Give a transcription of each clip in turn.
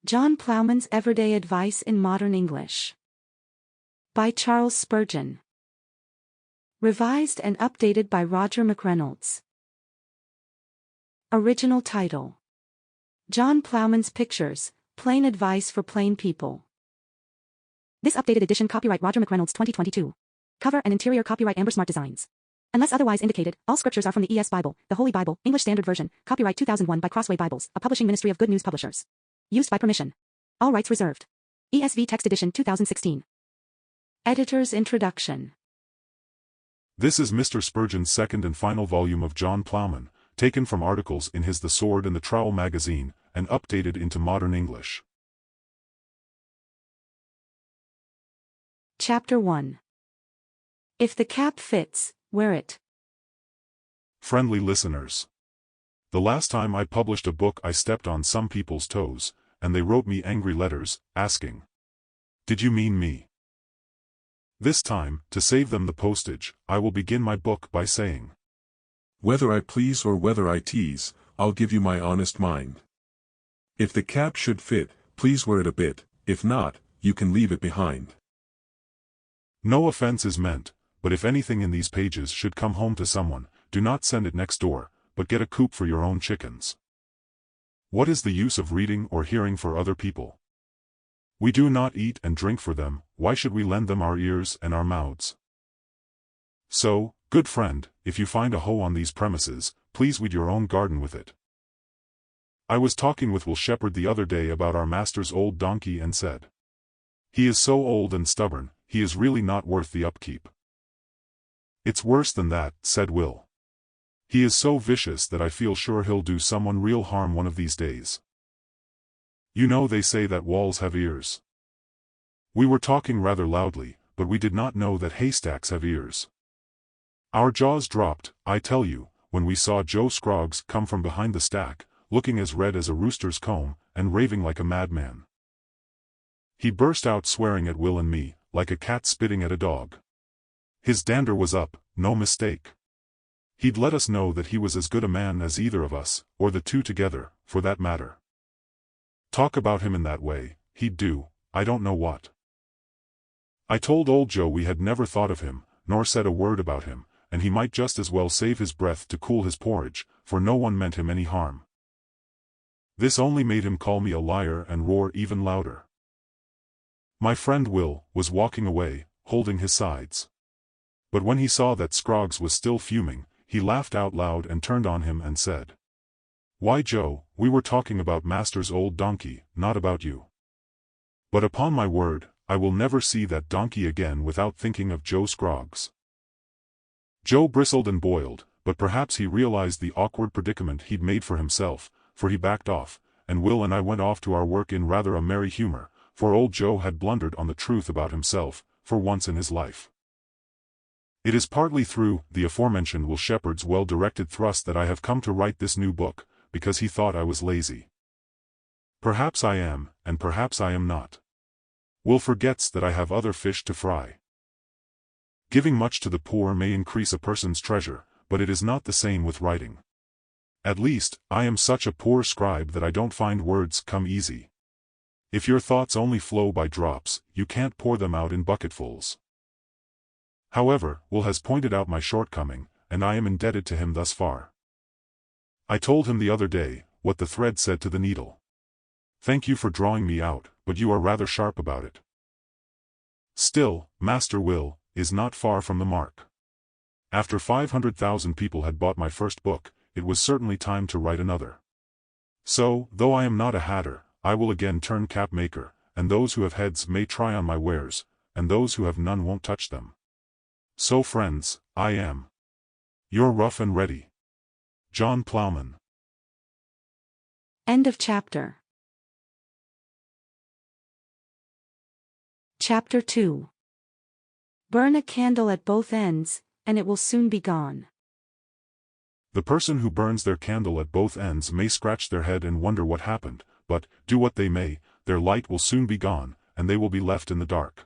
John Ploughman's Everyday Advice in Modern English. By Charles Spurgeon. Revised and updated by Roger McReynolds. Original title: John Ploughman's Pictures, Plain Advice for Plain People. This updated edition copyright Roger McReynolds 2022. Cover and interior copyright Amber Smart Designs. Unless otherwise indicated, all scriptures are from the ES Bible, the Holy Bible, English Standard Version, copyright 2001 by Crossway Bibles, a publishing ministry of Good News Publishers. Used by permission. All rights reserved. ESV Text Edition 2016. Editor's Introduction. This is Mr. Spurgeon's second and final volume of John Ploughman, taken from articles in his The Sword and the Trowel magazine, and updated into modern English. Chapter 1. If the cap fits, wear it. Friendly listeners. The last time I published a book I stepped on some people's toes, and they wrote me angry letters, asking, "Did you mean me?" This time, to save them the postage, I will begin my book by saying, "Whether I please or whether I tease, I'll give you my honest mind. If the cap should fit, please wear it a bit, if not, you can leave it behind." No offense is meant, but if anything in these pages should come home to someone, do not send it next door, but get a coop for your own chickens. What is the use of reading or hearing for other people? We do not eat and drink for them, why should we lend them our ears and our mouths? So, good friend, if you find a hoe on these premises, please weed your own garden with it. I was talking with Will Shepherd the other day about our master's old donkey and said, "He is so old and stubborn, he is really not worth the upkeep." "It's worse than that," said Will. "He is so vicious that I feel sure he'll do someone real harm one of these days. You know they say that walls have ears." We were talking rather loudly, but we did not know that haystacks have ears. Our jaws dropped, I tell you, when we saw Joe Scroggs come from behind the stack, looking as red as a rooster's comb, and raving like a madman. He burst out swearing at Will and me, like a cat spitting at a dog. His dander was up, no mistake. He'd let us know that he was as good a man as either of us, or the two together, for that matter. Talk about him in that way, he'd do, I don't know what. I told old Joe we had never thought of him, nor said a word about him, and he might just as well save his breath to cool his porridge, for no one meant him any harm. This only made him call me a liar and roar even louder. My friend Will was walking away, holding his sides. But when he saw that Scroggs was still fuming, he laughed out loud and turned on him and said, "Why, Joe, we were talking about master's old donkey, not about you. But upon my word, I will never see that donkey again without thinking of Joe Scroggs." Joe bristled and boiled, but perhaps he realized the awkward predicament he'd made for himself, for he backed off, and Will and I went off to our work in rather a merry humor, for old Joe had blundered on the truth about himself, for once in his life. It is partly through the aforementioned Will Shepherd's well-directed thrust that I have come to write this new book, because he thought I was lazy. Perhaps I am, and perhaps I am not. Will forgets that I have other fish to fry. Giving much to the poor may increase a person's treasure, but it is not the same with writing. At least, I am such a poor scribe that I don't find words come easy. If your thoughts only flow by drops, you can't pour them out in bucketfuls. However, Will has pointed out my shortcoming, and I am indebted to him thus far. I told him the other day, what the thread said to the needle. "Thank you for drawing me out, but you are rather sharp about it." Still, Master Will is not far from the mark. After 500,000 people had bought my first book, it was certainly time to write another. So, though I am not a hatter, I will again turn cap maker, and those who have heads may try on my wares, and those who have none won't touch them. So friends, I am your rough and ready John Ploughman. End of chapter. Chapter 2. Burn a candle at both ends, and it will soon be gone. The person who burns their candle at both ends may scratch their head and wonder what happened, but, do what they may, their light will soon be gone, and they will be left in the dark.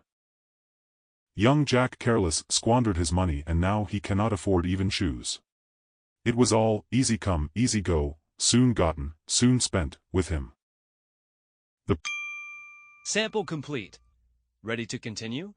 Young Jack Careless squandered his money and now he cannot afford even shoes. It was all, easy come, easy go, soon gotten, soon spent, with him. The Sample complete. Ready to continue?